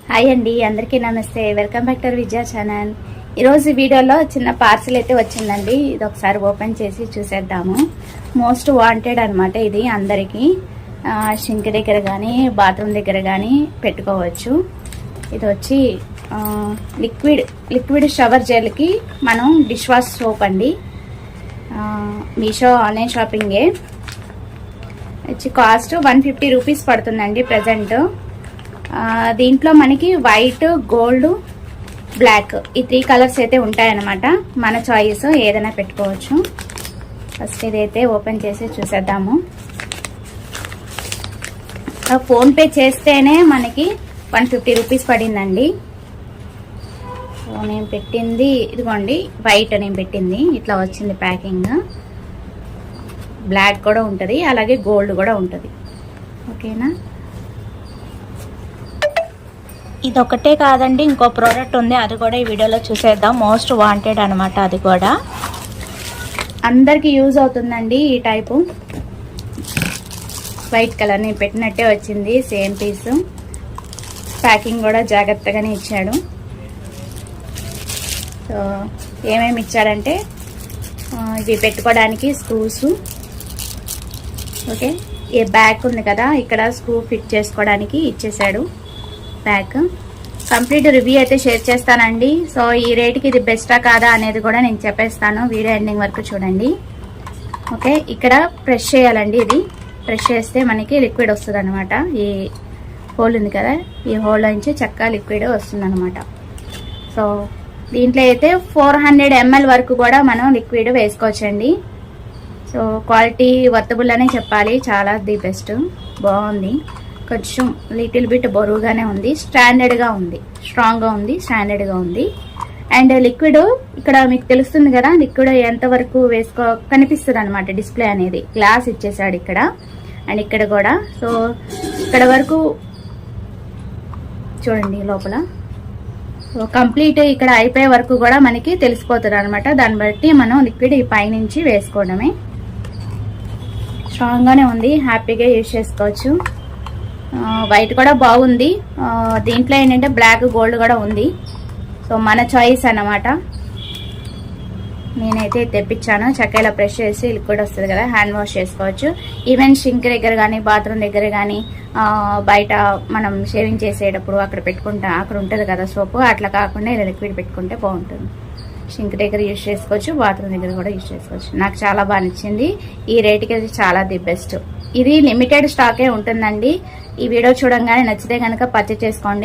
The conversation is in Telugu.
హాయ్ అండి, అందరికీ నమస్తే. వెల్కమ్ బ్యాక్ టు విద్యా ఛానల్. ఈరోజు వీడియోలో చిన్న పార్సిల్ అయితే వచ్చిందండి. ఇది ఒకసారి ఓపెన్ చేసి చూసేద్దాము. మోస్ట్ వాంటెడ్ అనమాట ఇది అందరికీ. షింక్ దగ్గర కానీ బాత్రూమ్ దగ్గర కానీ పెట్టుకోవచ్చు. ఇది వచ్చి లిక్విడ్ షవర్ జెల్కి మనం డిష్ వాష్ సోప్ అండి. మీషో ఆన్లైన్ షాపింగే. వచ్చి కాస్ట్ 150 రూపీస్ పడుతుందండి ప్రజెంట్. దీంట్లో మనకి వైట్, గోల్డ్, బ్లాక్ ఈ 3 కలర్స్ అయితే ఉంటాయన్నమాట. మన చాయిస్ ఏదైనా పెట్టుకోవచ్చు. ఫస్ట్ ఇదైతే ఓపెన్ చేసి చూసేద్దాము. ఫోన్పే చేస్తేనే మనకి 150 రూపీస్ పడిందండి. సో నేను పెట్టింది ఇదిగోండి, వైట్ నేను పెట్టింది. ఇట్లా వచ్చింది ప్యాకింగ్. బ్లాక్ కూడా ఉంటుంది, అలాగే గోల్డ్ కూడా ఉంటుంది. ఓకేనా. ఇది ఒకటే కాదండి, ఇంకో ప్రోడక్ట్ ఉంది, అది కూడా ఈ వీడియోలో చూసేద్దాం. మోస్ట్ వాంటెడ్ అనమాట. అది కూడా అందరికి యూజ్ అవుతుందండి. ఈ టైపు వైట్ కలర్ నేను పెట్టినట్టే వచ్చింది, సేమ్ పీస్. ప్యాకింగ్ కూడా జాగ్రత్తగానే ఇచ్చాడు. సో ఏమేమి ఇచ్చాడంటే ఇవి పెట్టుకోవడానికి స్క్రూస్. ఓకే, ఈ బ్యాక్ ఉంది కదా, ఇక్కడ స్క్రూ ఫిట్ చేసుకోవడానికి ఇచ్చేసాడు బ్యాక్. కంప్లీట్ రివ్యూ అయితే షేర్ చేస్తానండి. సో ఈ రేట్కి ఇది బెస్టా కాదా అనేది కూడా నేను చెప్పేస్తాను. వీడియో ఎండింగ్ వరకు చూడండి. ఓకే, ఇక్కడ ప్రెస్ చేయాలండి. ఇది ప్రెస్ చేస్తే మనకి లిక్విడ్ వస్తుంది అనమాట. ఈ హోల్ ఉంది కదా, ఈ హోల్ నుంచి చక్కగా లిక్విడ్ వస్తుంది అనమాట. సో దీంట్లో అయితే 400 ml వరకు కూడా మనం లిక్విడ్ వేసుకోవచ్చండి. సో క్వాలిటీ వర్తబుల్ అనే చెప్పాలి. చాలా ది బెస్ట్, బాగుంది. కొంచెం లిటిల్ బిట్ బరువుగానే ఉంది, స్టాండర్డ్గా ఉంది, స్ట్రాంగ్గా ఉంది, స్టాండర్డ్గా ఉంది. అండ్ లిక్విడ్ ఇక్కడ మీకు తెలుస్తుంది కదా, లిక్విడ్ ఎంతవరకు కనిపిస్తుంది అనమాట. డిస్ప్లే అనేది గ్లాస్ ఇచ్చేసాడు ఇక్కడ అండ్ ఇక్కడ కూడా. సో ఇక్కడ వరకు చూడండి లోపల. సో కంప్లీట్ ఇక్కడ అయిపోయే వరకు కూడా మనకి తెలిసిపోతుంది అనమాట. దాన్ని బట్టి మనం లిక్విడ్ ఈ పైనుంచి వేసుకోవడమే. స్ట్రాంగ్గానే ఉంది, హ్యాపీగా యూజ్ చేసుకోవచ్చు. వైట్ కూడా బాగుంది. దీంట్లో ఏంటంటే బ్లాక్, గోల్డ్ కూడా ఉంది. సో మన చాయిస్ అన్నమాట. నేనైతే తెప్పించాను. చక్కగా ప్రెష్ చేసి లిక్విడ్ వస్తుంది కదా, హ్యాండ్ వాష్ చేసుకోవచ్చు. ఈవెన్ షింక్ దగ్గర కానీ బాత్రూమ్ దగ్గర కానీ బయట మనం షేవింగ్ చేసేటప్పుడు అక్కడ పెట్టుకుంటా, అక్కడ ఉంటుంది కదా సోపు, అట్లా కాకుండా ఇలా లిక్విడ్ పెట్టుకుంటే బాగుంటుంది. షింక్ దగ్గర యూజ్ చేసుకోవచ్చు, బాత్రూమ్ దగ్గర కూడా యూజ్ చేసుకోవచ్చు. నాకు చాలా బాగా నచ్చింది. ఈ రేట్కి అది చాలా ది బెస్ట్. ఇది లిమిటెడ్ స్టాకే ఉంటుందండి. ఈ వీడియో చూడంగానే నచ్చితే కనుక పర్చేస్ చేసుకోండి.